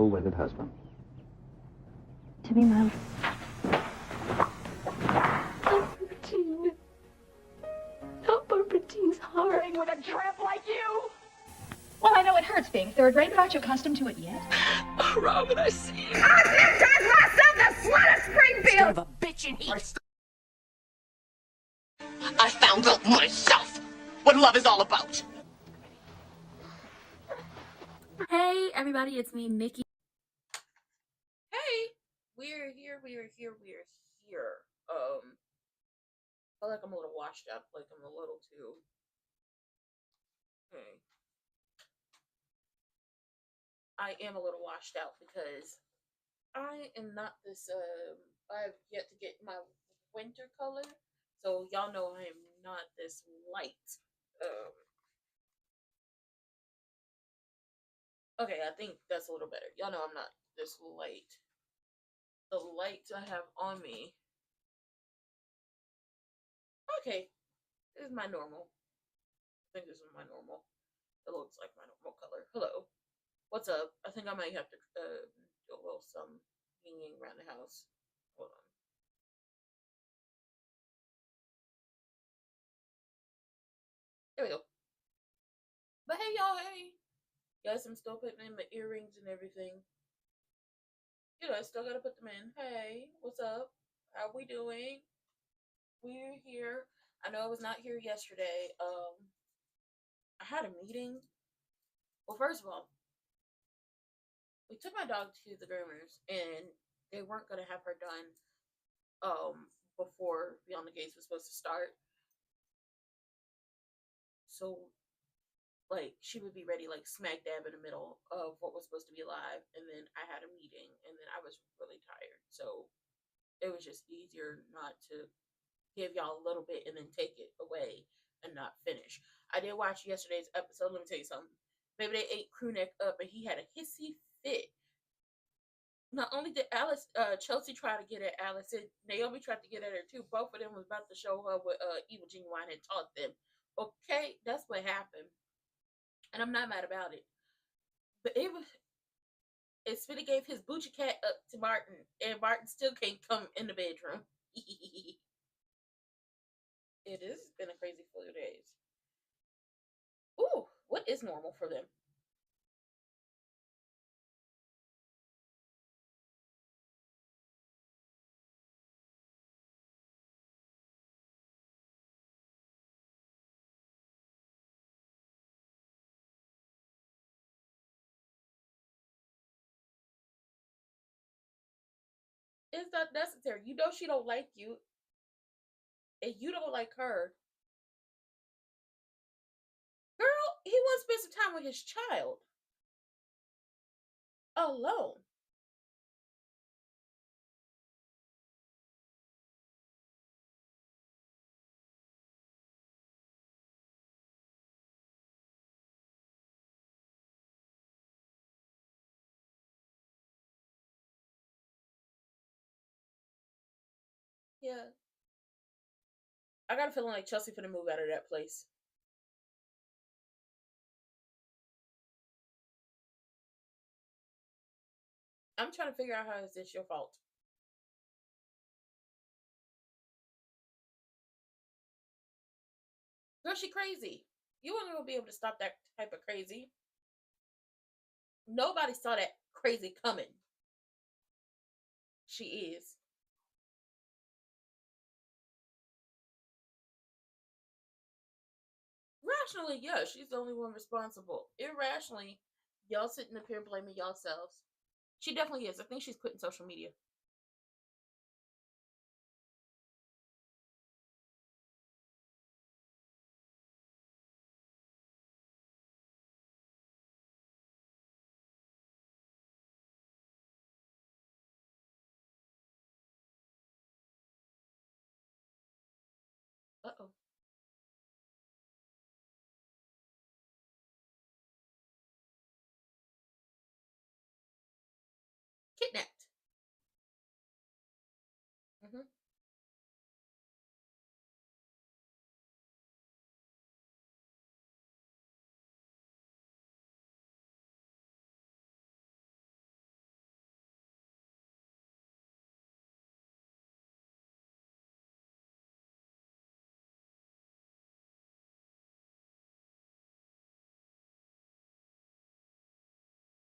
full-wedded husband. To be my... Bertine. Not Bertine's heart. With a tramp like you? Well, I know it hurts being third rate, but aren't you accustomed to it yet? Oh, Robin, I see you. I baptized myself the slut of Springfield! Son of a bitch in heat. I found out myself what love is all about. Hey everybody, it's me, Mickey. Hey, we're here. I feel like I'm a little washed up, like I'm a little too. Okay. I am a little washed out because I am not this, I've yet to get my winter color, so y'all know I am not this light. Okay, I think that's a little better. Y'all know I'm not this light. The light I have on me. Okay, this is my normal. I think this is my normal. It looks like my normal color. Hello. What's up? I think I might have to do a little some hanging around the house. Hold on. There we go. But hey, y'all, hey. Yes, I'm still putting in my earrings and everything. You know, I still gotta put them in. Hey, what's up? How we doing? We're here. I know I was not here yesterday. I had a meeting. Well, first of all, we took my dog to the groomers, and they weren't gonna have her done before Beyond the Gates was supposed to start. So like she would be ready like smack dab in the middle of what was supposed to be live, and then I had a meeting, and then I was really tired, so it was just easier not to give y'all a little bit and then take it away and not finish. I did watch yesterday's episode. Let me tell you something. Maybe they ate Crewneck up, and he had a hissy fit. Not only did Chelsea try to get at Alice, and Naomi tried to get at her too. Both of them was about to show her what Evil Genuine had taught them. Okay, that's what happened, and I'm not mad about it. But it's Spinny gave his Boochie cat up to Martin, and Martin still can't come in the bedroom. It has been a crazy few days. Ooh, what is normal for them? It's not necessary. You know she don't like you, and you don't like her. Girl, he wants to spend some time with his child. Alone. Yeah. I got a feeling like Chelsea finna move out of that place. I'm trying to figure out how is this your fault. Girl, she crazy. You weren't gonna be able to stop that type of crazy. Nobody saw that crazy coming. She is. Rationally, yeah, she's the only one responsible. Irrationally, y'all sitting up here blaming yourselves. She definitely is. I think she's quitting social media. Uh-oh. Kidnapped. Mm-hmm.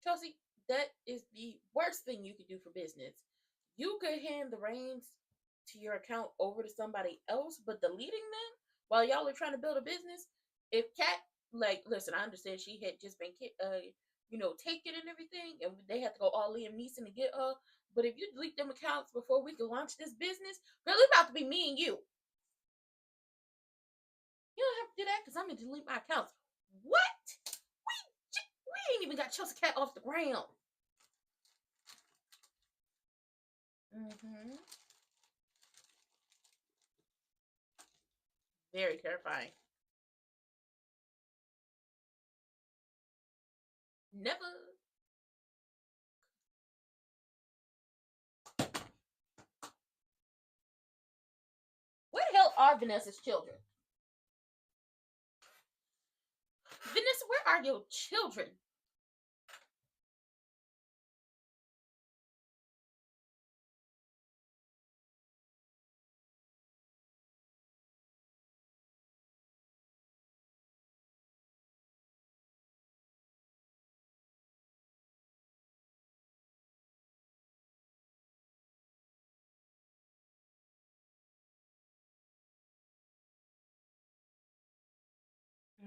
Chelsea, that is the worst thing you could do for business. You could hand the reins to your account over to somebody else, but deleting them while y'all are trying to build a business. If Kat, like, listen, I understand she had just been, taken and everything, and they had to go all Liam Neeson to get her. But if you delete them accounts before we can launch this business, girl, it's about to be me and you. You don't have to do that because I'm gonna delete my accounts. What? We ain't even got Chelsea Cat off the ground. Mm-hmm. Very terrifying. Never. Where the hell are Vanessa's children? Vanessa, where are your children?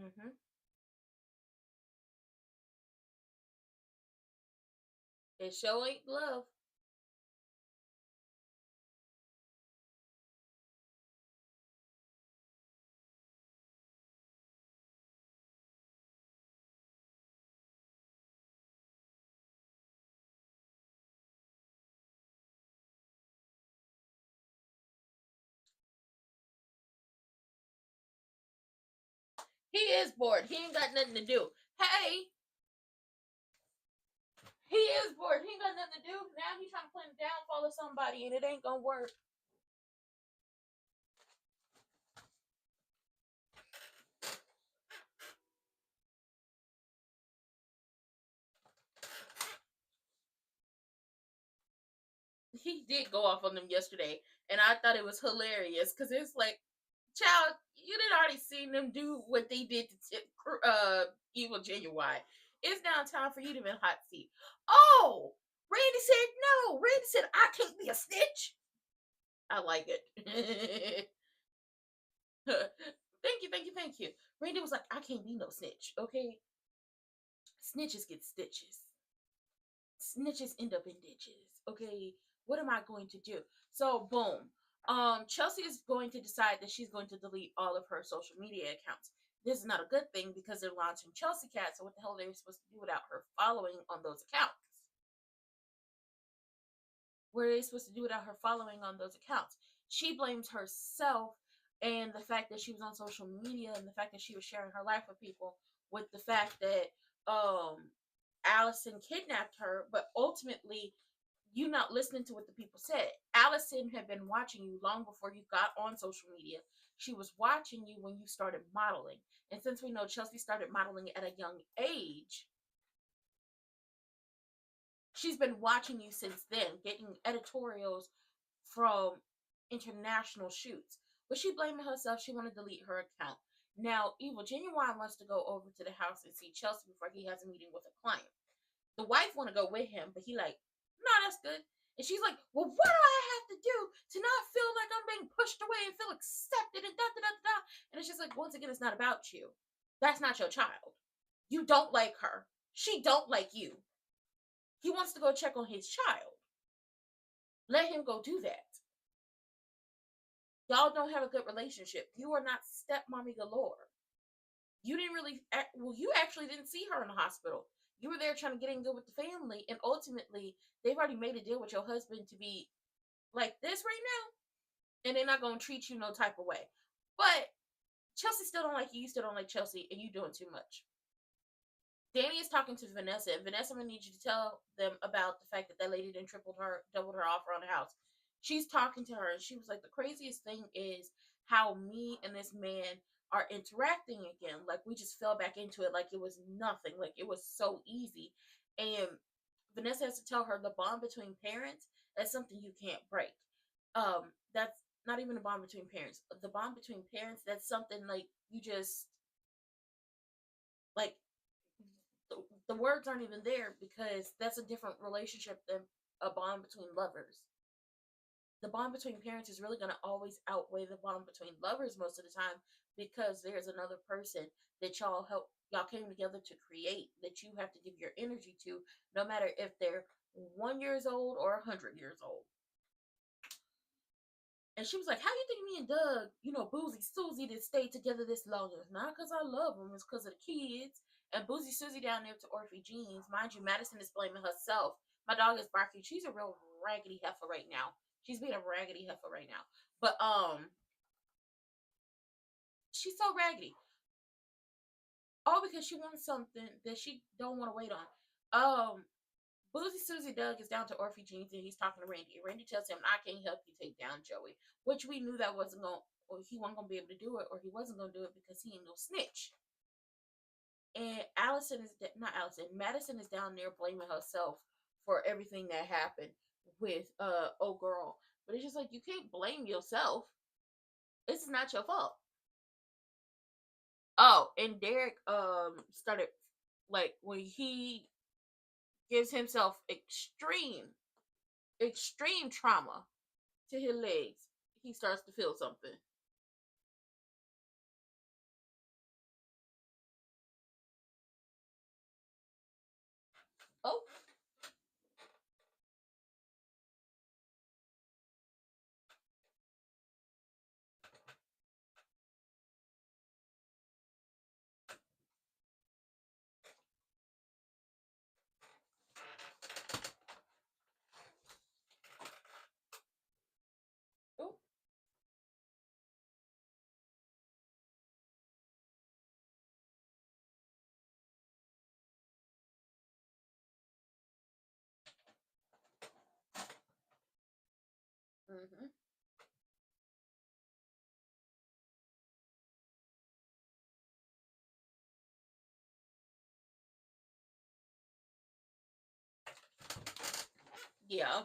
Mm-hmm. It sure ain't love. He is bored. He ain't got nothing to do. Hey, he is bored. He ain't got nothing to do. Now he's trying to plan the downfall of somebody, and it ain't gonna work. He did go off on them yesterday, and I thought it was hilarious because it's like, child, you did already seen them do what they did to Evil Genuine. It's now time for you to be in hot seat. Oh, Randy said no. Randy said I can't be a snitch. I like it. Thank you. Randy was like, I can't be no snitch, okay? Snitches get stitches. Snitches end up in ditches, okay? What am I going to do? So, boom. Chelsea is going to decide that she's going to delete all of her social media accounts. This is not a good thing because they're launching Chelsea Cat, so what the hell are they supposed to do without her following on those accounts? What are they supposed to do without her following on those accounts? She blames herself and the fact that she was on social media and the fact that she was sharing her life with people with the fact that Allison kidnapped her, but ultimately you not listening to what the people said. Allison had been watching you long before you got on social media. She was watching you when you started modeling. And since we know Chelsea started modeling at a young age, she's been watching you since then, getting editorials from international shoots. But she blaming herself. She wanted to delete her account. Now, Evil Genuine wants to go over to the house and see Chelsea before he has a meeting with a client. The wife want to go with him, but he like, no, that's good. And she's like, well, what do I have to do to not feel like I'm being pushed away and feel accepted and da. And it's just like, once again, it's not about you. That's not your child. You don't like her. She don't like you. He wants to go check on his child. Let him go do that. Y'all don't have a good relationship. You are not stepmommy galore. You didn't really, well, you actually didn't see her in the hospital. You were there trying to get in good with the family, and ultimately, they've already made a deal with your husband to be like this right now, and they're not going to treat you no type of way. But Chelsea still don't like you. You still don't like Chelsea, and you doing too much. Danny is talking to Vanessa, and Vanessa, I'm going to need you to tell them about the fact that that lady then doubled her offer on the house. She's talking to her, and she was like, the craziest thing is how me and this man are interacting again. Like, we just fell back into it like it was nothing. Like, it was so easy. And Vanessa has to tell her the bond between parents, that's something you can't break. That's not even a bond between parents. The bond between parents, that's something like you just, like, the words aren't even there because that's a different relationship than a bond between lovers. The bond between parents is really going to always outweigh the bond between lovers most of the time because there's another person that y'all came together to create, that you have to give your energy to, no matter if they're 1 years old or 100 years old. And she was like, how you think me and Doug, Boozy Susie, that stayed together this long? It's not because I love them, it's because of the kids. And Boozy Susie down there to Orphe Jeans. Mind you, Madison is blaming herself. My dog is barking. She's a real raggedy heifer right now. She's being a raggedy heifer right now. But she's so raggedy. All because she wants something that she don't want to wait on. Boozy Susie Doug is down to Orphe Jeans and he's talking to Randy. Randy tells him, I can't help you take down Joey. Which we knew that wasn't going, or he wasn't going to be able to do it, or he wasn't going to do it because he ain't no snitch. And Madison is down there blaming herself for everything that happened with old girl. But it's just like, you can't blame yourself. This is not your fault. Oh, and Derek started, like, when he gives himself extreme trauma to his legs, he starts to feel something. Oh. Oh. Mm-hmm. Yeah.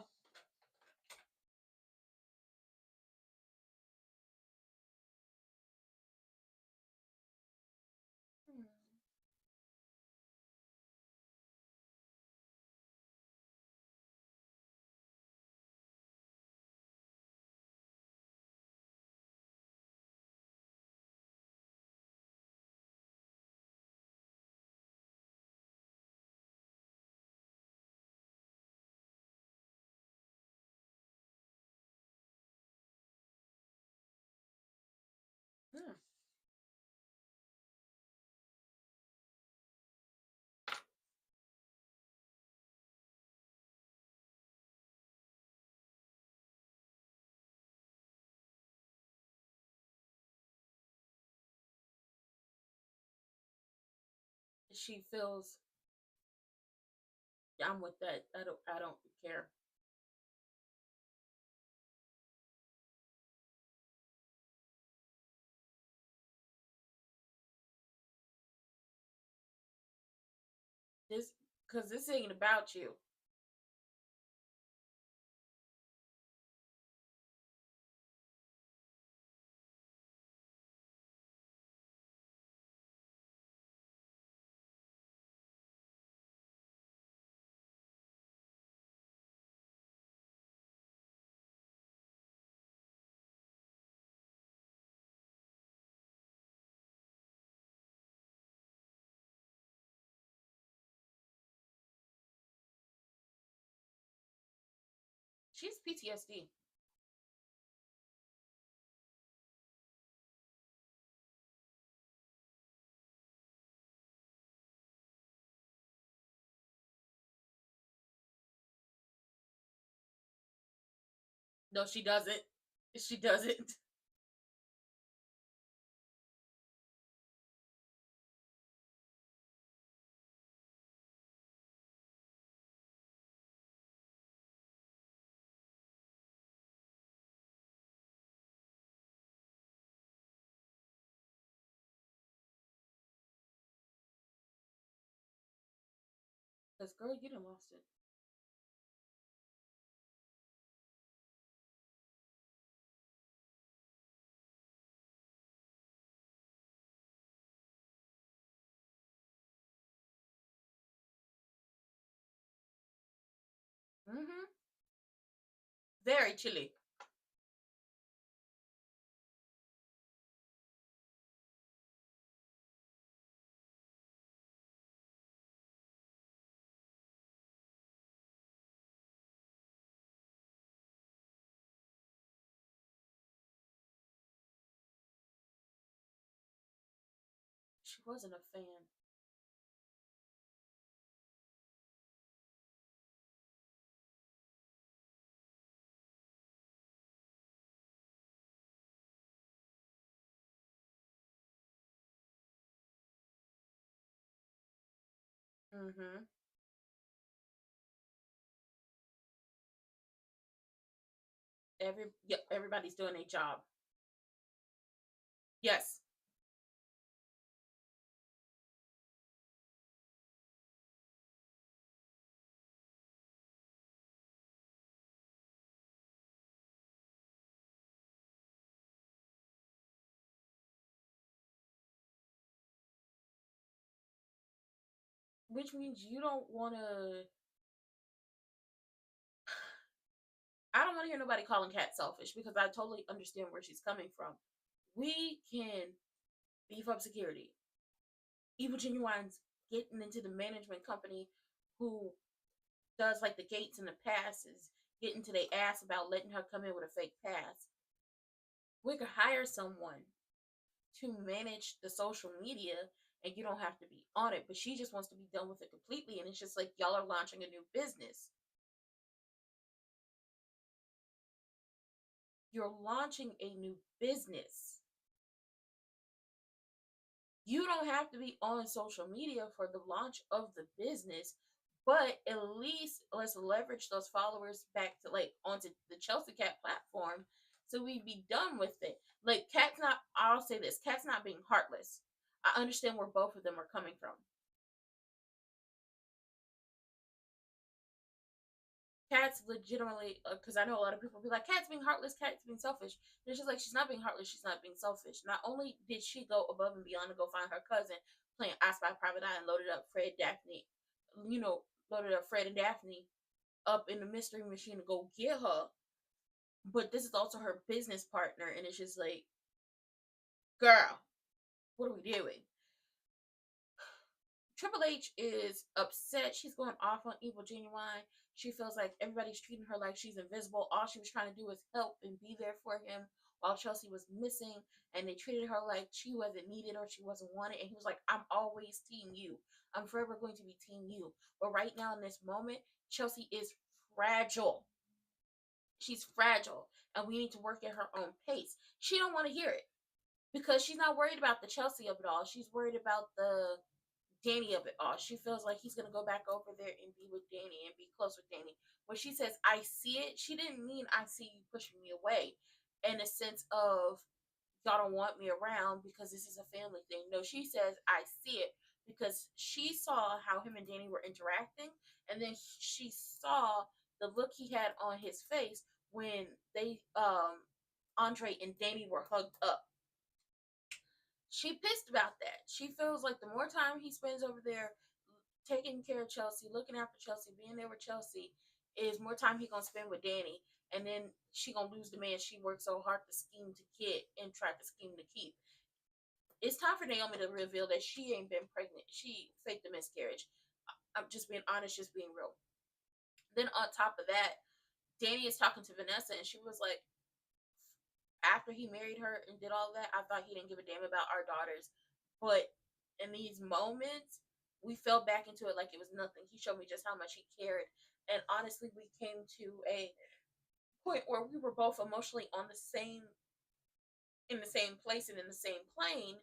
Hmm. She feels, I'm with that. I don't care. This, because this ain't about you. She's PTSD. No, she doesn't. She doesn't. Because, girl, you done lost it. Mm-hmm. Very chilly. She wasn't a fan. Mm-hmm. Everybody's doing a job. Yes. Which means you don't want to. I don't want to hear nobody calling Kat selfish because I totally understand where she's coming from. We can beef up security. Evil Genuine's getting into the management company who does like the gates and the passes, getting to their ass about letting her come in with a fake pass. We could hire someone to manage the social media and you don't have to be on it, but she just wants to be done with it completely. And it's just like y'all are launching a new business. You're launching a new business. You don't have to be on social media for the launch of the business, but at least let's leverage those followers back to like onto the Chelsea Cat platform so we'd be done with it. Like Cat's not, I'll say this, Cat's not being heartless. I understand where both of them are coming from. Cat's legitimately, because I know a lot of people be like, Cat's being heartless, Cat's being selfish. And it's just like, she's not being heartless, she's not being selfish. Not only did she go above and beyond to go find her cousin, playing I Spy Private Eye and loaded up Fred Daphne, loaded up Fred and Daphne up in the mystery machine to go get her. But this is also her business partner, and it's just like, girl, what are we doing? Triple H is upset. She's going off on Evil Genuine. She feels like everybody's treating her like she's invisible. All she was trying to do was help and be there for him while Chelsea was missing. And they treated her like she wasn't needed or she wasn't wanted. And he was like, I'm always team you. I'm forever going to be team you. But right now in this moment, Chelsea is fragile. She's fragile. And we need to work at her own pace. She don't want to hear it because she's not worried about the Chelsea of it all. She's worried about the Danny of it all. She feels like he's gonna go back over there and be with Danny and be close with Danny. When she says I see it, she didn't mean I see you pushing me away in a sense of y'all don't want me around because this is a family thing. No, she says I see it because she saw how him and Danny were interacting, and then she saw the look he had on his face when they Andre and Danny were hugged up. She pissed about that. She feels like the more time he spends over there taking care of Chelsea, looking after Chelsea, being there with Chelsea, is more time he gonna spend with Danny. And then she gonna lose the man she worked so hard to scheme to get and try to scheme to keep. It's time for Naomi to reveal that she ain't been pregnant. She faked a miscarriage. I'm just being honest, just being real. Then on top of that, Danny is talking to Vanessa and she was like, after he married her and did all that, I thought he didn't give a damn about our daughters. But in these moments, we fell back into it like it was nothing. He showed me just how much he cared. And honestly, we came to a point where we were both emotionally on the same in the same place and in the same plane.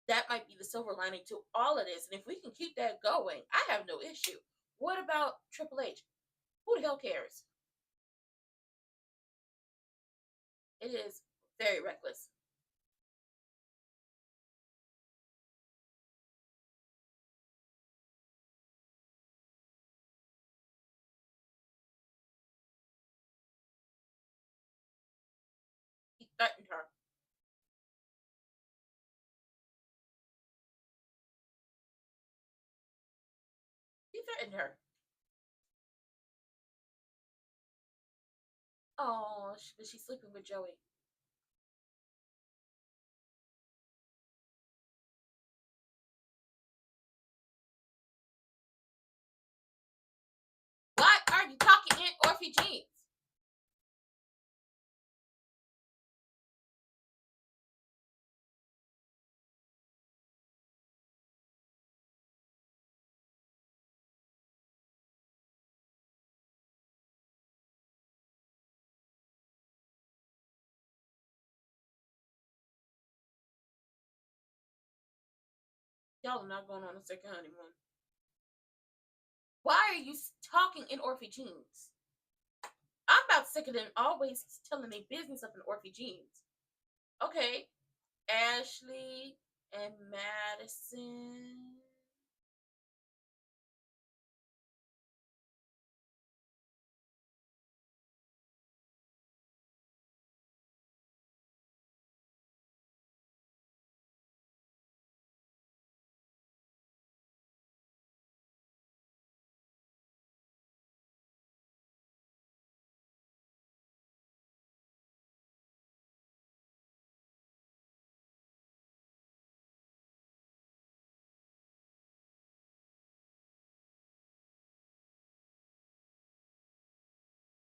That might be the silver lining to all of this. And if we can keep that going, I have no issue. What about Triple H? Who the hell cares? It is very reckless. He threatened her. He threatened her. Oh, she's sleeping with Joey. Why are you talking in Orphe jeans? Y'all are not going on a second honeymoon. Why are you talking in Orphe jeans? I'm about sick of them always telling their business up in Orphe jeans. Okay, Ashley and Madison.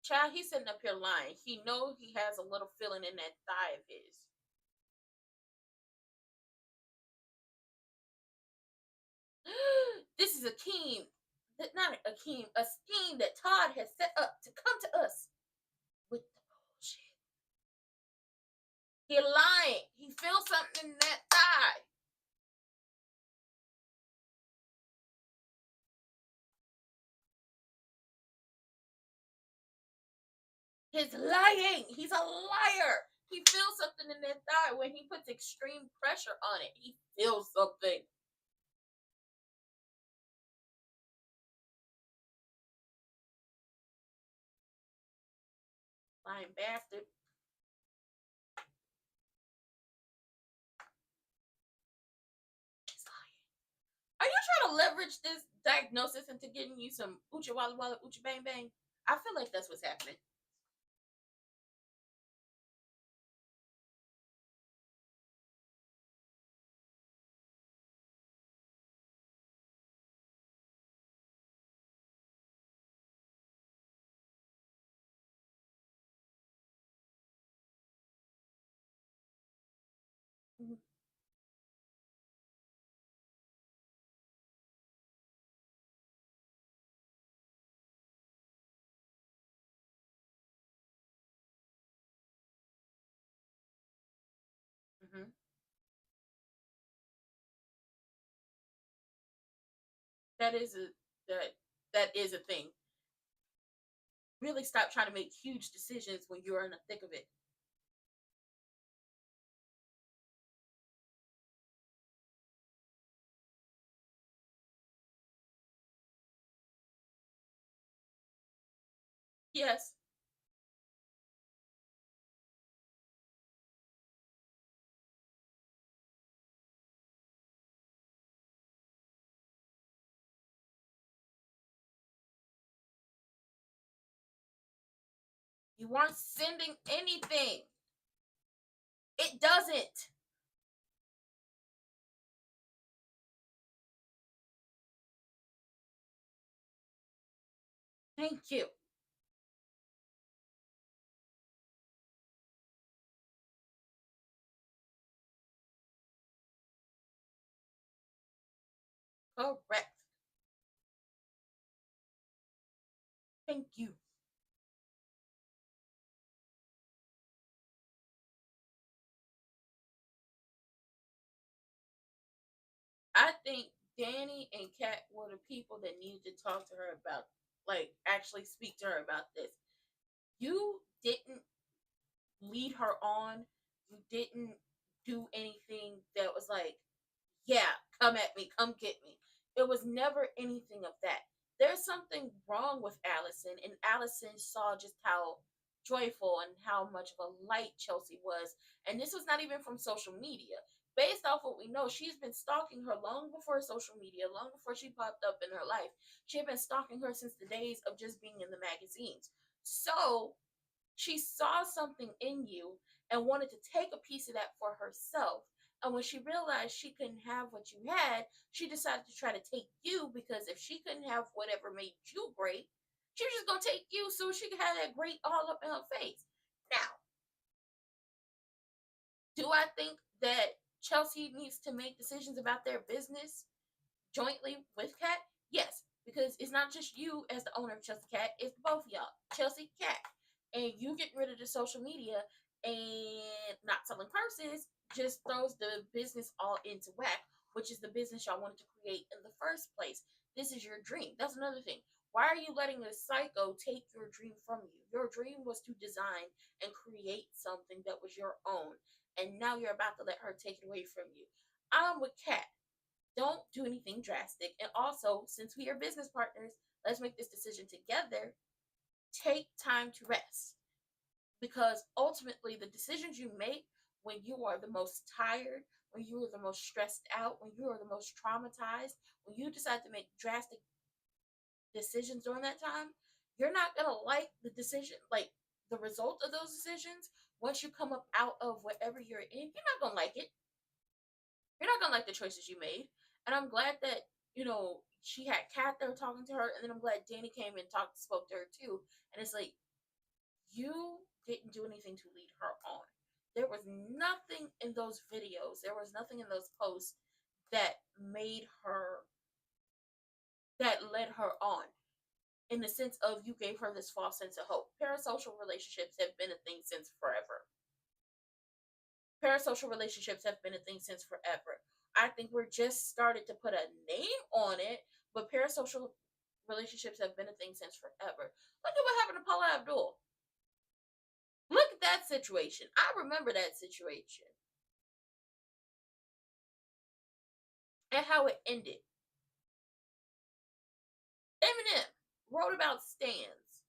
Child, he's sitting up here lying. He knows he has a little feeling in that thigh of his. This is a scheme, not a scheme, a scheme that Todd has set up to come to us with the bullshit. He lying. He feels something in that thigh. He's lying. He's a liar. He feels something in that thigh when he puts extreme pressure on it. He feels something. Lying bastard. He's lying. Are you trying to leverage this diagnosis into getting you some Ucha Walla Walla Ucha Bang Bang? I feel like that's what's happening. Mm-hmm. Mm-hmm. That is a that is a thing. Really stop trying to make huge decisions when you're in the thick of it. Yes, you weren't sending anything. It doesn't. Thank you. Correct. Thank you. I think Danny and Kat were the people that needed to talk to her about, like, actually speak to her about this. You didn't lead her on. You didn't do anything that was like, yeah, come at me, come get me. It was never anything of that. There's something wrong with Allison, and Allison saw just how joyful and how much of a light Chelsea was. And this was not even from social media. Based off what we know, she's been stalking her long before social media, long before she popped up in her life. She had been stalking her since the days of just being in the magazines. So She saw something in you and wanted to take a piece of that for herself. And when she realized she couldn't have what you had, she decided to try to take you, because if she couldn't have whatever made you great, she was just going to take you so she could have that great all up in her face. Now, do I think that Chelsea needs to make decisions about their business jointly with Kat? Yes, because it's not just you as the owner of Chelsea Cat, it's both of y'all, Chelsea Cat. And you getting rid of the social media and not selling purses just throws the business all into whack, which is the business y'all wanted to create in the first place. This is your dream. That's another thing. Why are you letting a psycho take your dream from you? Your dream was to design and create something that was your own, and now you're about to let her take it away from you. I'm with Kat. Don't do anything drastic. And also, since we are business partners, let's make this decision together. Take time to rest. Because ultimately, the decisions you make when you are the most tired, when you are the most stressed out, when you are the most traumatized, when you decide to make drastic decisions during that time, you're not going to like the decision, like the result of those decisions. Once you come up out of whatever you're in, you're not going to like it. You're not gonna like the choices you made. And I'm glad that, she had Kat there talking to her, and then I'm glad Danny came and spoke to her too. And it's like, you didn't do anything to lead her on. There was nothing in those videos, there was nothing in those posts that led her on, in the sense of you gave her this false sense of hope. Parasocial relationships have been a thing since forever. Parasocial relationships have been a thing since forever. I think we're just started to put a name on it, but parasocial relationships have been a thing since forever. Look at what happened to Paula Abdul. Look at that situation. I remember that situation. And how it ended. Eminem wrote about stans.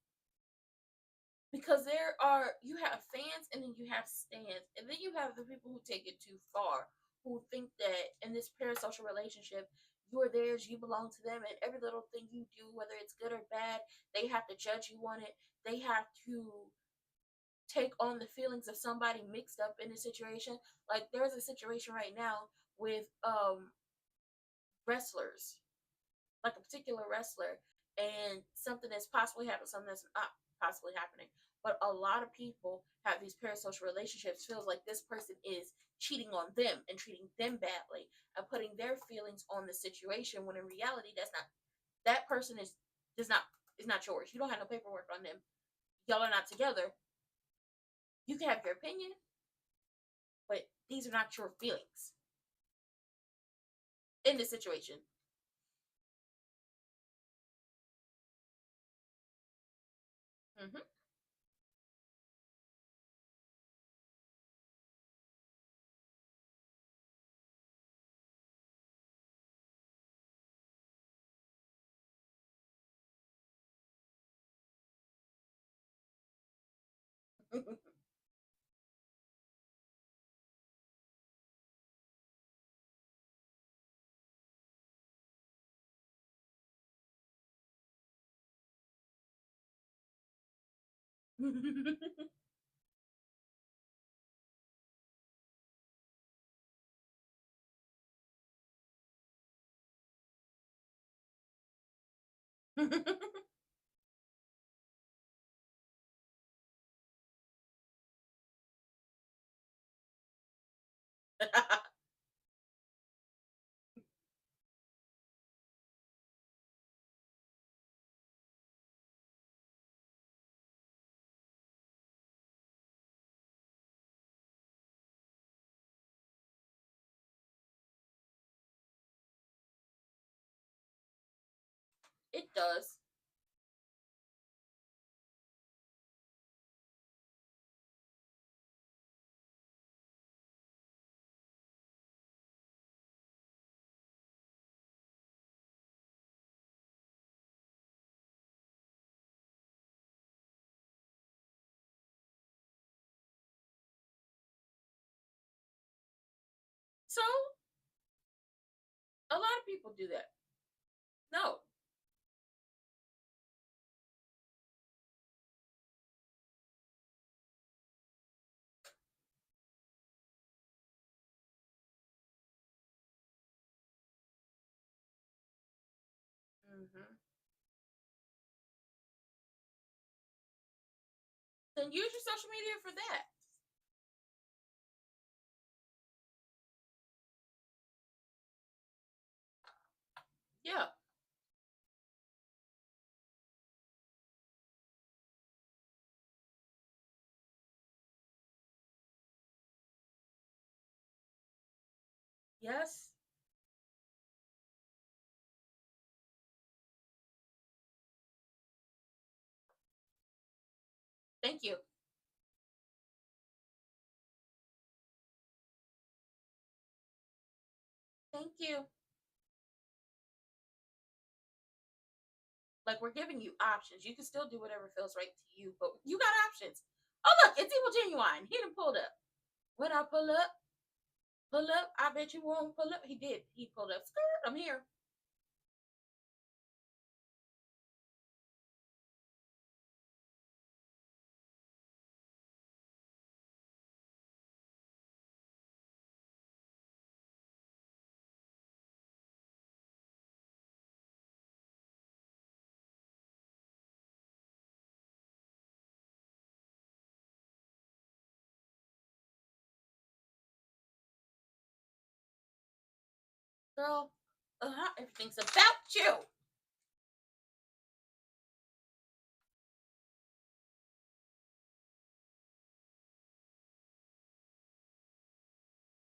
Because you have fans and then you have stans. And then you have the people who take it too far, who think that in this parasocial relationship, you're theirs, you belong to them, and every little thing you do, whether it's good or bad, they have to judge you on it. They have to take on the feelings of somebody mixed up in a situation. Like, there's a situation right now with wrestlers, like a particular wrestler, and something that's possibly happening, something that's not possibly happening. But a lot of people have these parasocial relationships, feels like this person is cheating on them and treating them badly and putting their feelings on the situation, when in reality that person is not yours. You don't have no paperwork on them. Y'all are not together. You can have your opinion, but these are not your feelings in this situation. Mm-hmm. It does. So a lot of people do that. No. Mm-hmm. Then use your social media for that. Yeah. Yes. Thank you. Thank you. Like, we're giving you options. You can still do whatever feels right to you, but you got options. Oh, look, it's Evil Genuine. He done pulled up. When I pull up, I bet you won't pull up. He did. He pulled up. Skirt, I'm here. Girl, everything's about you.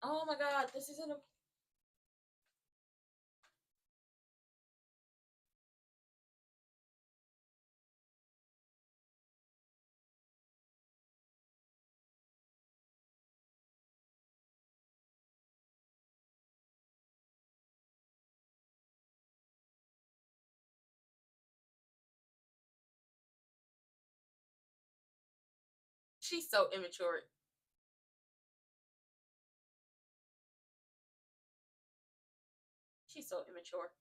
Oh my God, this isn't a. She's so immature. She's so immature.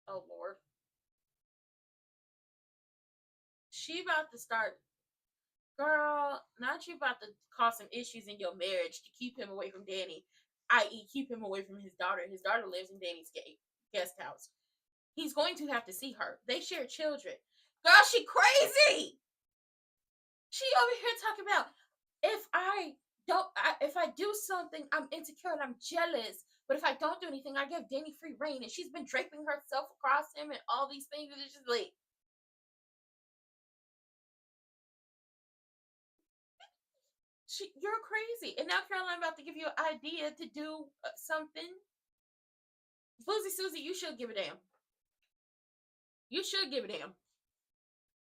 Oh Lord. She about to start. Girl, not you about to cause some issues in your marriage to keep him away from Danny, i.e., keep him away from his daughter. His daughter lives in Danny's guest house. He's going to have to see her. They share children. Girl, she crazy. She over here talking about if I do something, I'm insecure and I'm jealous. But if I don't do anything, I give Danny free reign. And she's been draping herself across him and all these things. And it's just like, you're crazy. And now Caroline about to give you an idea to do something. Boozy Susie, you should give a damn. You should give a damn.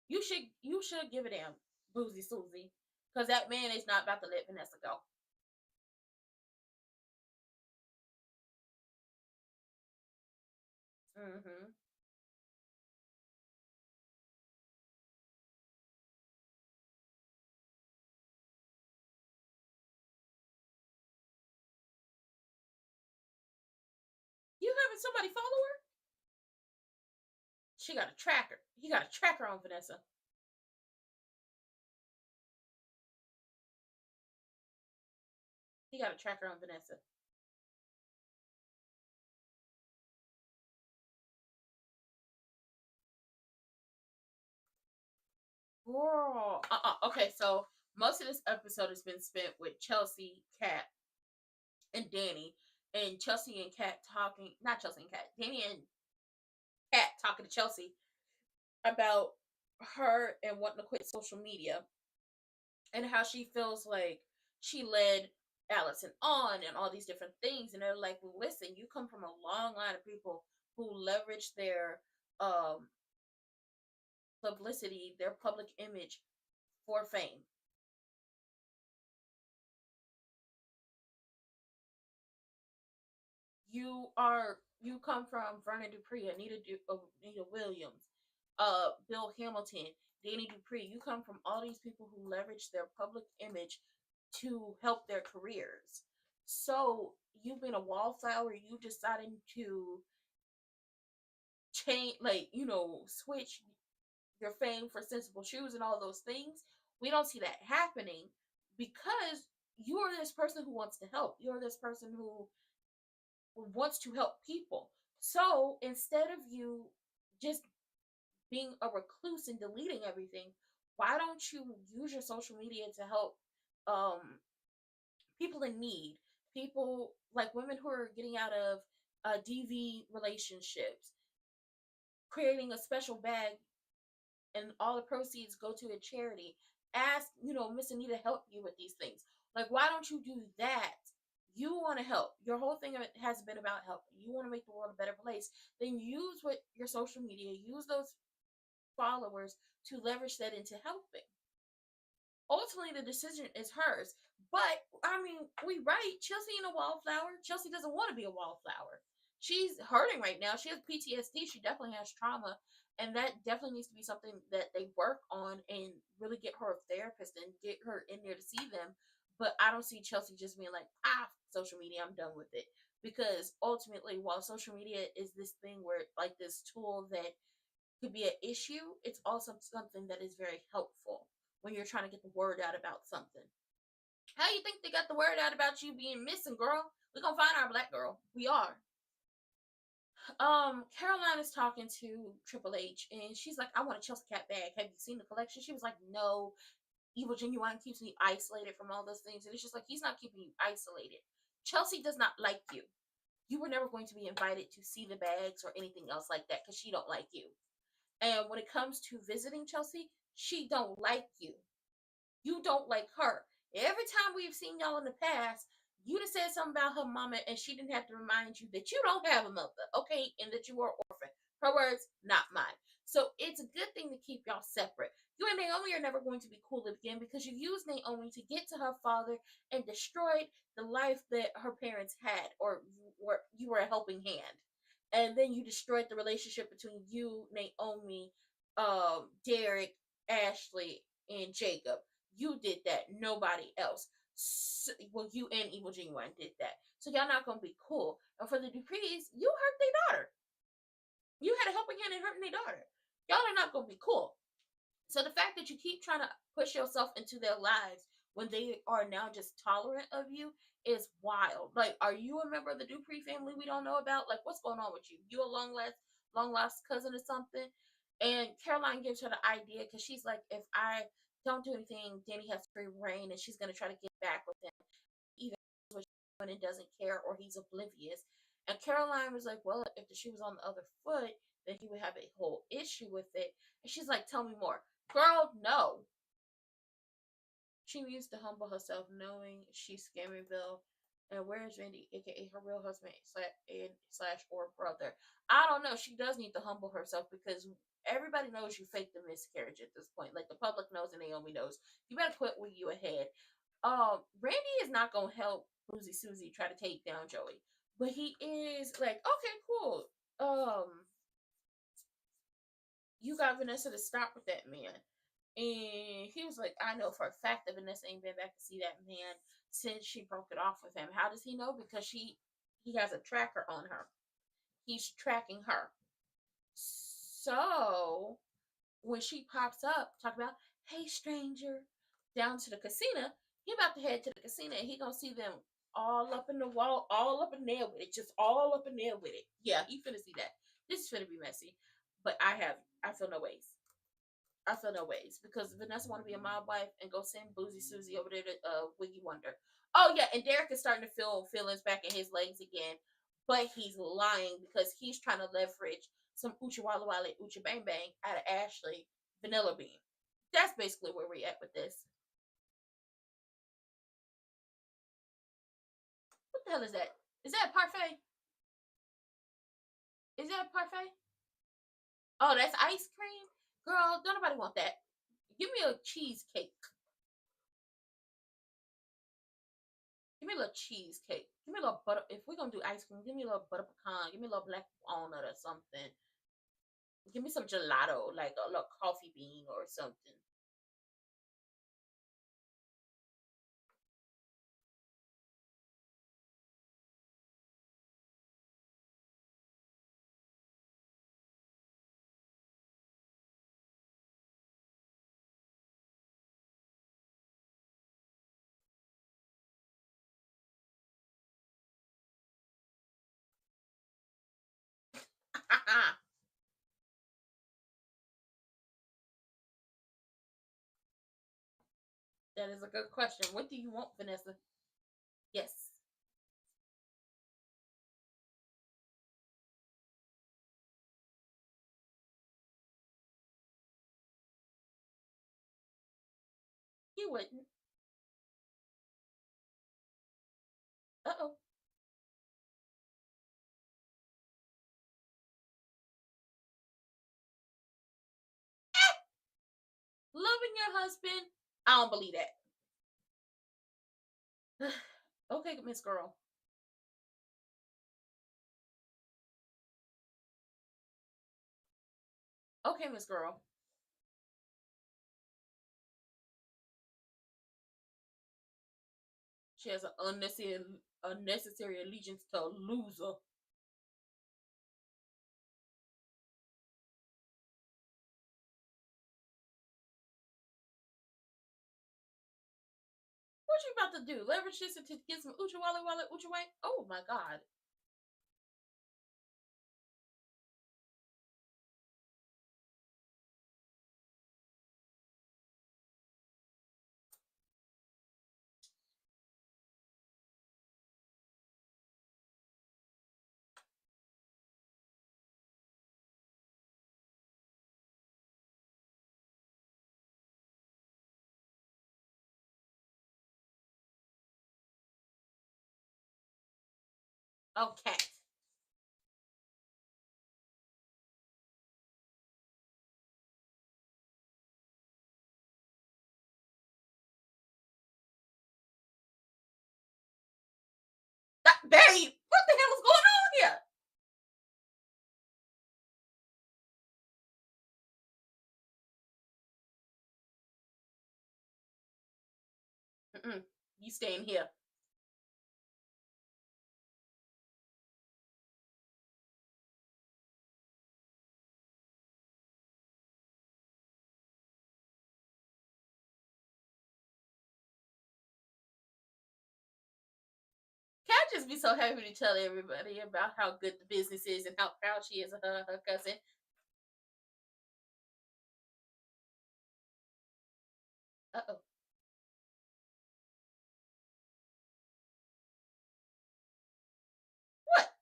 You should give a damn, Boozy Susie, because that man is not about to let Vanessa go. Mm-hmm. You having somebody follow her? She got a tracker. He got a tracker on Vanessa. He got a tracker on Vanessa. Girl. Okay, so most of this episode has been spent with Chelsea, Kat, and Danny. And Chelsea and Kat talking, not Chelsea and Kat, Danny and Kat talking to Chelsea about her and wanting to quit social media and how she feels like she led Allison on and all these different things. And they're like, well, listen, you come from a long line of people who leverage their um, publicity, their public image for fame. You come from Vernon Dupree, Anita Williams, Bill Hamilton, Danny Dupree. You come from all these people who leverage their public image to help their careers. So you being a wallflower, you deciding to change, like, switch your fame for sensible shoes and all those things. We don't see that happening because you are this person who wants to help. You're this person who wants to help people. So instead of you just being a recluse and deleting everything, why don't you use your social media to help um, people in need, people like women who are getting out of DV relationships, creating a special bag and all the proceeds go to a charity. Ask, Miss Anita help you with these things. Like, why don't you do that? You want to help. Your whole thing has been about helping. You want to make the world a better place. Then use what your social media, use those followers to leverage that into helping. Ultimately, the decision is hers. But I mean, we right. Chelsea ain't a wallflower. Chelsea doesn't want to be a wallflower. She's hurting right now. She has PTSD. She definitely has trauma, and that definitely needs to be something that they work on and really get her a therapist and get her in there to see them. But I don't see Chelsea just being like, social media, I'm done with it. Because ultimately, while social media is this thing where, like, this tool that could be an issue, it's also something that is very helpful when you're trying to get the word out about something. How you think they got the word out about you being missing, girl? We're gonna find our black girl. We are. Caroline is talking to Triple H, and she's like, I want a Chelsea Cat bag. Have you seen the collection? She was like, no. Evil Genuine keeps me isolated from all those things. And it's just like, he's not keeping you isolated. Chelsea does not like you. You were never going to be invited to see the bags or anything else like that because she don't like you. And when it comes to visiting Chelsea, she don't like you. You don't like her. Every time we've seen y'all in the past, you'd have said something about her mama and she didn't have to remind you that you don't have a mother, okay, and that you were an orphan. Her words, not mine. So it's a good thing to keep y'all separate. You and Naomi are never going to be cool again because you used Naomi to get to her father and destroyed the life that her parents had, or you were a helping hand. And then you destroyed the relationship between you, Naomi, Derek, Ashley, and Jacob. You did that. Nobody else. So, well, you and Evil Genuine did that. So y'all not gonna be cool. And for the Duprees, you hurt their daughter. You had a helping hand in hurting their daughter. Y'all are not gonna be cool. So the fact that you keep trying to push yourself into their lives when they are now just tolerant of you is wild. Like, are you a member of the Dupree family we don't know about? Like, what's going on with you? You a long lost cousin or something? And Caroline gives her the idea because she's like, if I don't do anything, Danny has free reign, and she's gonna try to get back with him, either what she's doing and doesn't care, or he's oblivious. And Caroline was like, well, if the shoe was on the other foot, then he would have a whole issue with it. And she's like, tell me more. Girl, no. She needs to humble herself, knowing she's scamming Bill. And where's Randy, aka her real husband slash or brother? I don't know. She does need to humble herself because everybody knows you faked the miscarriage at this point. Like, the public knows and Naomi knows. You better quit with you ahead. Randy is not gonna help Boozy Susie try to take down Joey, but he is like, okay, cool. You got Vanessa to stop with that man. And he was like, I know for a fact that Vanessa ain't been back to see that man since she broke it off with him. How does he know? Because he has a tracker on her. He's tracking her. So when she pops up, talk about, hey stranger, down to the casino, he about to head to the casino and he gonna see them all up in the wall, all up in there with it, just all up in there with it. Yeah, he finna see that. This is finna be messy. But I feel no ways. I feel no ways because Vanessa want to be a mob wife and go send Boozy Susie over there to Wiggy Wonder. Oh yeah, and Derek is starting to feel feelings back in his legs again, but he's lying because he's trying to leverage some Ucha Walla Walla Ucha Bang Bang out of Ashley Vanilla Bean. That's basically where we're at with this. What the hell is that? Is that a parfait? Is that a parfait? Oh, that's ice cream? Girl, don't nobody want that. Give me a cheesecake. Give me a little cheesecake. Give me a little butter. If we're gonna do ice cream, give me a little butter pecan. Give me a little black walnut or something. Give me some gelato, like a little coffee bean or something. That is a good question. What do you want, Vanessa? Yes. You wouldn't. Uh-oh. Loving your husband? I don't believe that. Okay, Miss Girl. Okay, Miss Girl. She has an unnecessary allegiance to a loser. What you about to do? Leverage this to get some Ucha Wally Wally Ucha Way? Oh my god. Oh, cat. Babe, what the hell is going on here? You staying here. Cat just be so happy to tell everybody about how good the business is and how proud she is of her cousin. Uh-oh. What?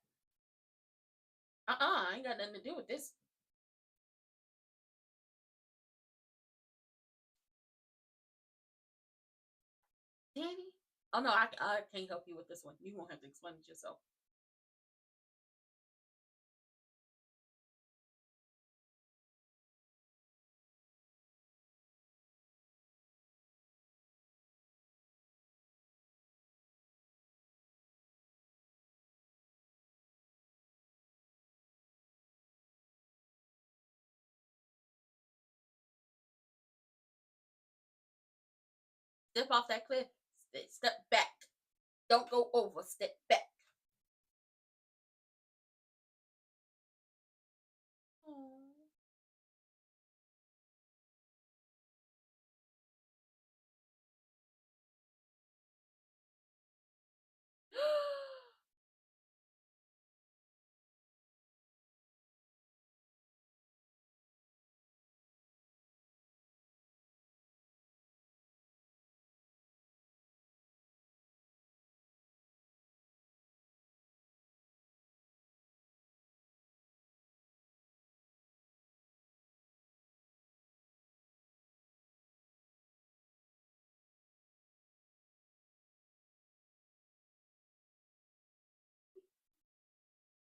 I ain't got nothing to do with this. Danny? Oh no, I can't help you with this one. You won't have to explain it yourself. Step off that cliff. Step back. Don't go over. Step back.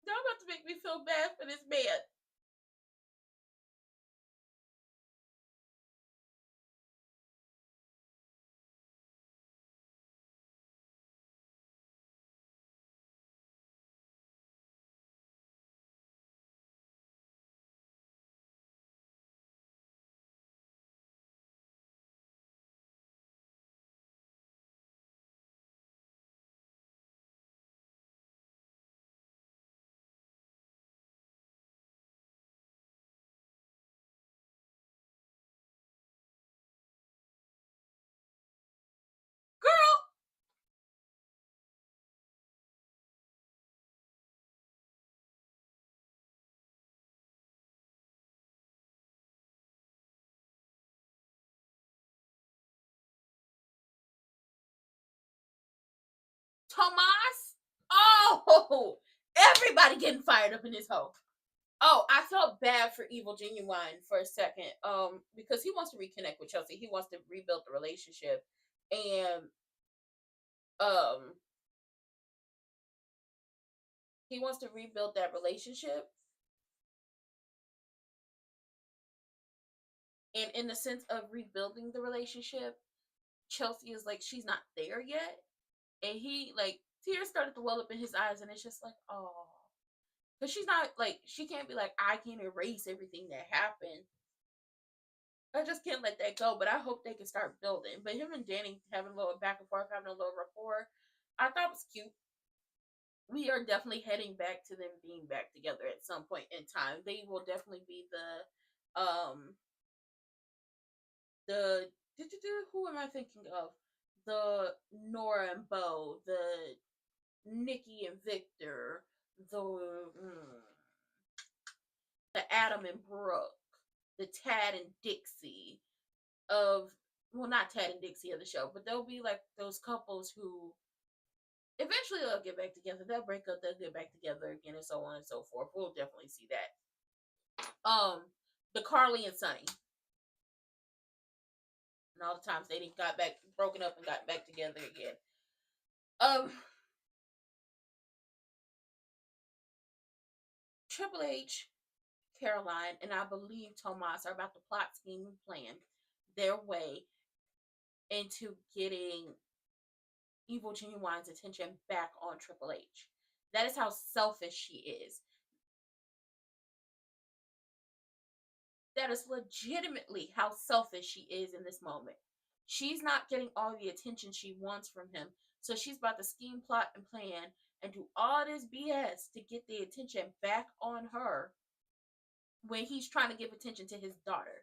Y'all about to make me feel bad for this man. Tomas. Oh, everybody getting fired up in this hole. Oh, I felt bad for Evil Genuine for a second. Because he wants to reconnect with Chelsea. He wants to rebuild the relationship. And he wants to rebuild that relationship. And in the sense of rebuilding the relationship, Chelsea is like, she's not there yet. And he, like, tears started to well up in his eyes. And it's just like, oh. Because she's not, like, she can't be like, I can erase everything that happened. I just can't let that go. But I hope they can start building. But him and Danny having a little back and forth, having a little rapport, I thought was cute. We are definitely heading back to them being back together at some point in time. They will definitely be the who am I thinking of? The Nora and Bo, the Nikki and Victor, the Adam and Brooke, the Tad and Dixie of, well, not Tad and Dixie of the show, but they'll be like those couples who eventually they'll get back together. They'll break up, they'll get back together again, and so on and so forth. We'll definitely see that. The Carly and Sonny. And all the times they got back, broken up and got back together again. Triple H, Caroline, and I believe Tomas are about to plot, scheme, and plan their way into getting Evil Genuine's attention back on Triple H. That is how selfish she is. That is legitimately how selfish she is in this moment. She's not getting all the attention she wants from him. So she's about to scheme, plot, and plan and do all this BS to get the attention back on her when he's trying to give attention to his daughter.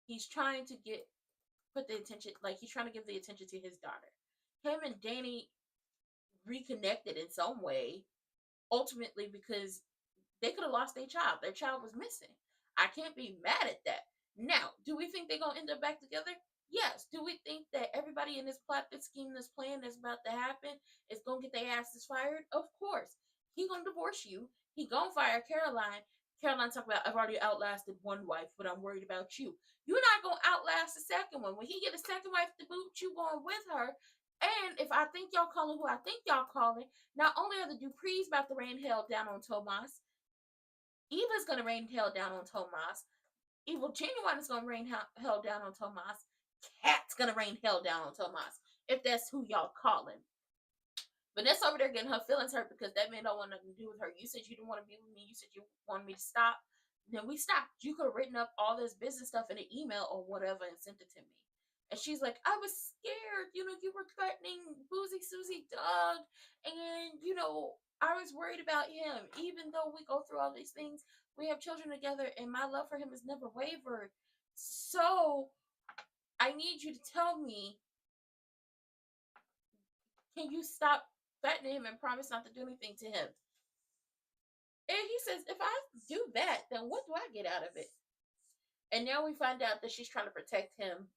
He's trying to put the attention, like he's trying to give the attention to his daughter. Him and Danny reconnected in some way, ultimately because they could have lost their child. Their child was missing. I can't be mad at that. Now, do we think they're going to end up back together? Yes. Do we think that everybody in this plot, this scheme, this plan that's about to happen is going to get their asses fired? Of course. He going to divorce you. He going to fire Caroline. Caroline talking about, I've already outlasted one wife, but I'm worried about you. You're not going to outlast the second one. When he get a second wife to boot, you going with her. And if I think y'all calling who I think y'all calling, not only are the Duprees about to rain hell down on Tomas, Eva's going to rain hell down on Tomas. Evil Genuine is going to rain hell down on Tomas. Cat's going to rain hell down on Tomas. If that's who y'all calling. Vanessa over there getting her feelings hurt because that man don't want nothing to do with her. You said you didn't want to be with me. You said you wanted me to stop. Then we stopped. You could have written up all this business stuff in an email or whatever and sent it to me. And she's like, I was scared. You know, you were threatening Boozy Susie Doug. And, you know, I was worried about him. Even though we go through all these things, we have children together, and my love for him has never wavered. So, I need you to tell me, can you stop threatening him and promise not to do anything to him? And he says, if I do that, then what do I get out of it? And now we find out that she's trying to protect him.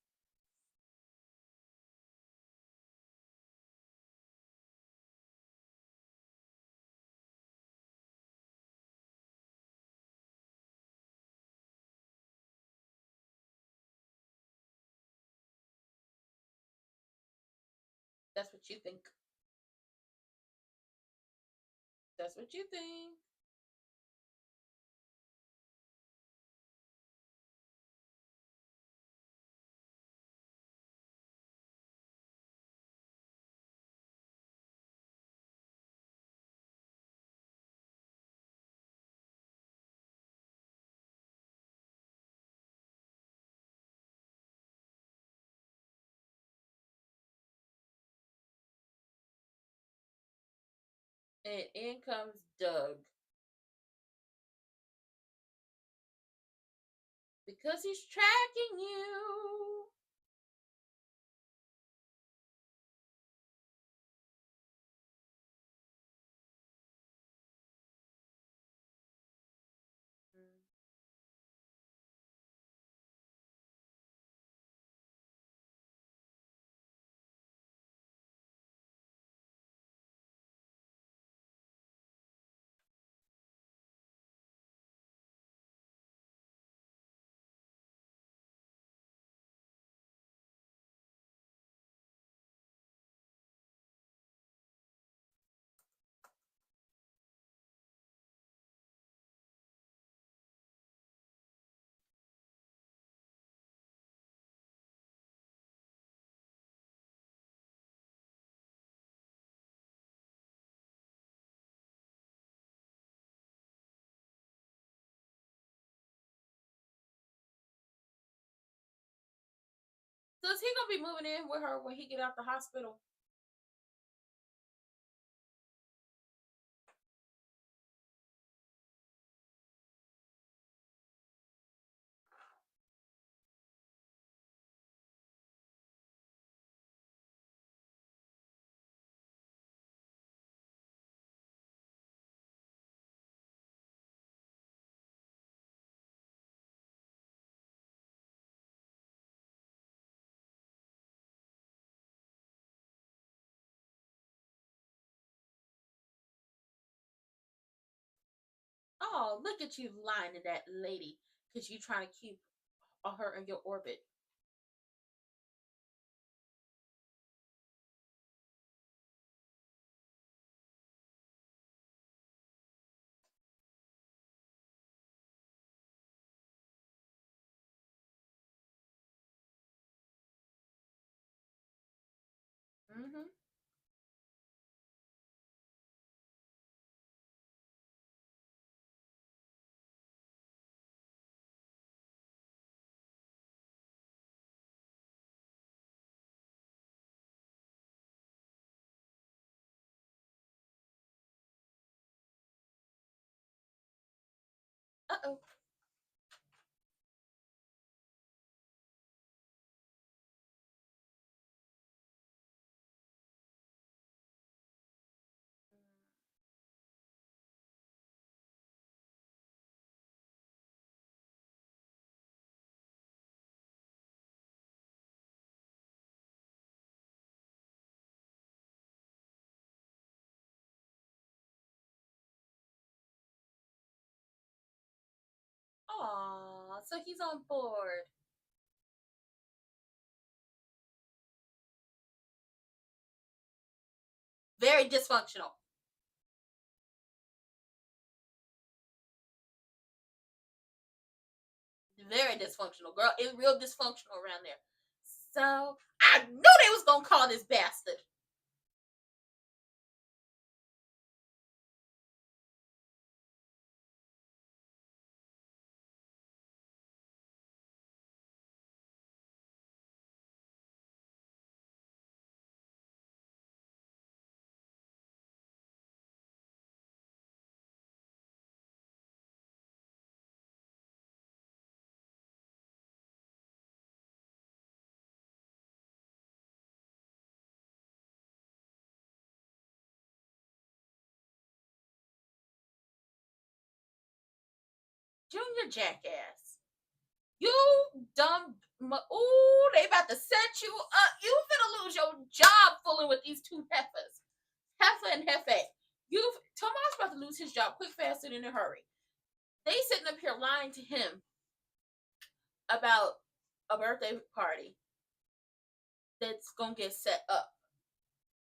That's what you think. That's what you think. And in comes Doug. Because he's tracking you. Cause he gonna be moving in with her when he get out the hospital. Oh, look at you lying to that lady because you trying to keep her in your orbit. Mm-hmm. Uh-oh. Aw, so he's on board. Very dysfunctional. Very dysfunctional. Girl, it's real dysfunctional around there. So I knew they was gonna call this bastard. Junior jackass. You dumb. Ooh, they about to set you up. You finna lose your job fooling with these two heifers. Heifer and Hefe. Tomas about to lose his job quick, fast, and in a hurry. They sitting up here lying to him about a birthday party that's gonna get set up.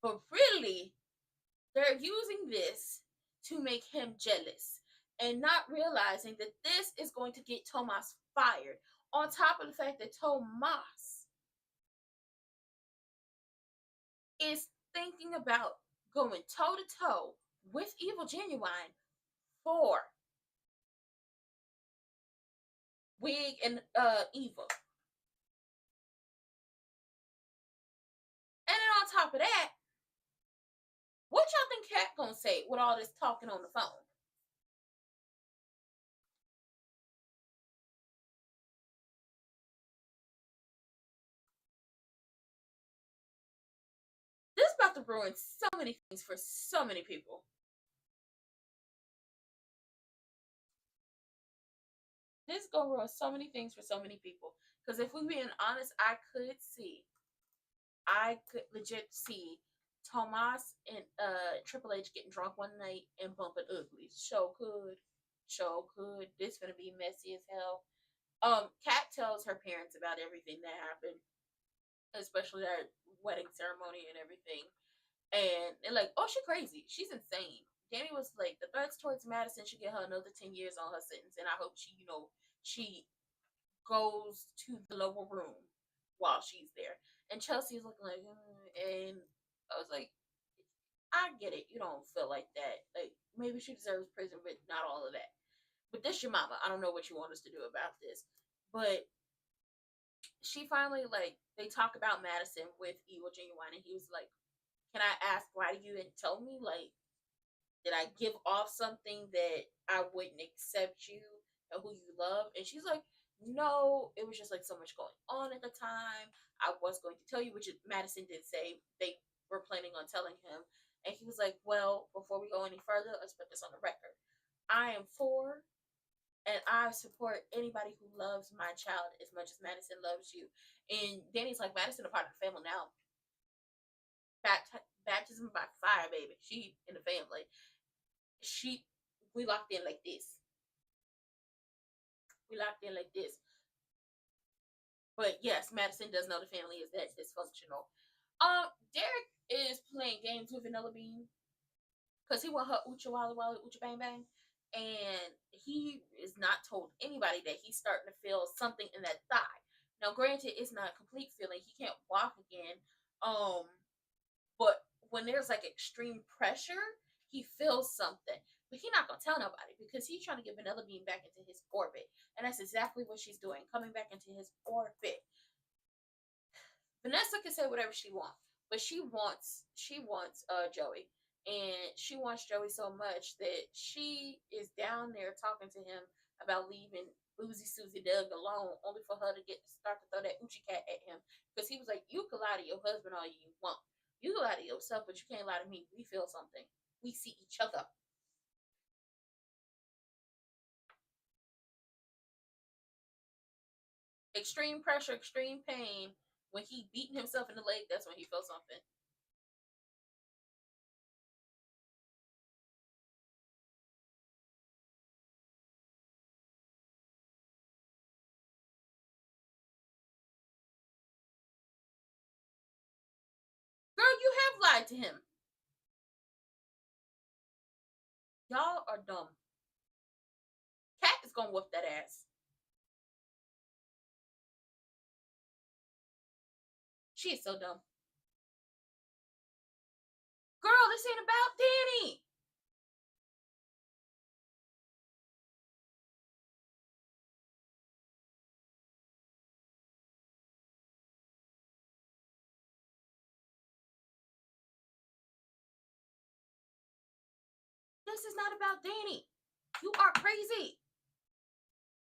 But really, they're using this to make him jealous and not realizing that this is going to get Tomas fired. On top of the fact that Tomas is thinking about going toe to toe with Evil Genuine for Wig and Evil. And then on top of that, what y'all think Cat gonna say with all this talking on the phone? This is about to ruin so many things for so many people. This is gonna ruin so many things for so many people. Because if we're being honest, I could legit see Tomas and Triple H getting drunk one night and bumping uglies. Show could. Show could. This gonna be messy as hell. Kat tells her parents about everything that happened, especially that wedding ceremony and everything. And they're like, oh, she's crazy. She's insane. Danny was like, the threats towards Madison should get her another 10 years on her sentence. And I hope she goes to the lower room while she's there. And Chelsea's looking like, and I was like, I get it. You don't feel like that. Like, maybe she deserves prison, but not all of that. But this your mama. I don't know what you want us to do about this. But she finally, like, they talk about Madison with Evil Genuine, and he was like, "Can I ask why you didn't tell me? Like, did I give off something that I wouldn't accept you and who you love?" And she's like, "No, it was just like so much going on at the time. I was going to tell you," which Madison did say they were planning on telling him. And he was like, "Well, before we go any further, let's put this on the record. I am for and I support anybody who loves my child as much as Madison loves you." And Danny's like, "Madison a part of the family now. Baptism by fire, baby. She in the family. She we locked in like this. We locked in like this." But yes, Madison does know the family is that dysfunctional. Derek is playing games with Vanilla Bean because he want her Ucha Wally Wally Ucha Bang Bang, and he is not told anybody that he's starting to feel something in that thigh. Now, granted, it's not a complete feeling. He can't walk again. But when there's like extreme pressure, he feels something. But he's not gonna tell nobody because he's trying to get Vanilla Bean back into his orbit, and that's exactly what she's doing, coming back into his orbit. Vanessa can say whatever she wants, but she wants Joey, and she wants Joey so much that she is down there talking to him about leaving Boozy Susie Doug alone, only for her to start to throw that Uchi cat at him because he was like, "You can lie to your husband all you want. You can lie to yourself, but you can't lie to me. We feel something. We see each other." Extreme pressure, extreme pain. When he beating himself in the leg, that's when he felt something. Girl, you have lied to him. Y'all are dumb. Cat is gonna whoop that ass. She is so dumb. Girl, this ain't about Danny. This is not about Danny. You are crazy.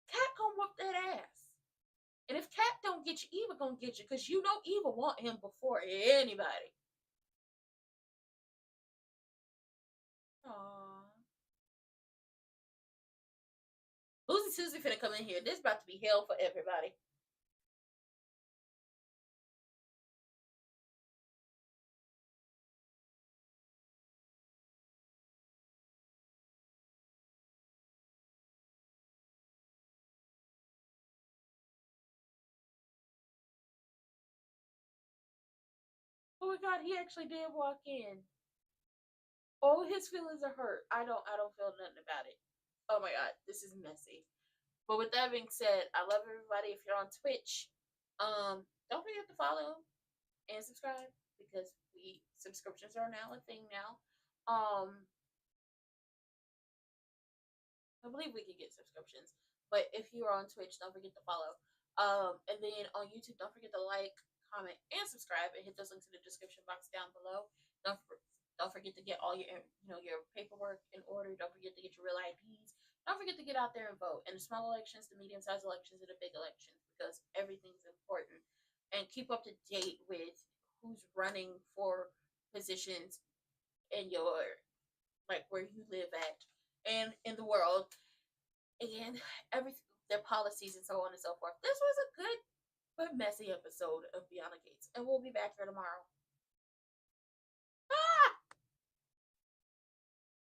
Cat gonna whoop that ass. And if Cat don't get you, Eva gonna get you, because you know Eva want him before anybody. Aww. Boozy Susie finna come in here. This about to be hell for everybody. Oh my god, he actually did walk in. Oh, his feelings are hurt. I don't feel nothing about it. Oh my god, this is messy. But with that being said, I love everybody. If you're on Twitch, don't forget to follow and subscribe because subscriptions are now a thing now. I believe we can get subscriptions. But if you're on Twitch, don't forget to follow. And then on YouTube, don't forget to like, comment, and subscribe, and hit those links in the description box down below. Don't forget to get all your paperwork in order. Don't forget to get your real IDs. Don't forget to get out there and vote. And the small elections, the medium-sized elections, and the big elections, because everything's important. And keep up to date with who's running for positions in your where you live at and in the world, and everything, their policies, and so on and so forth. This was a good but messy episode of Beyond the Gates, and we'll be back here tomorrow.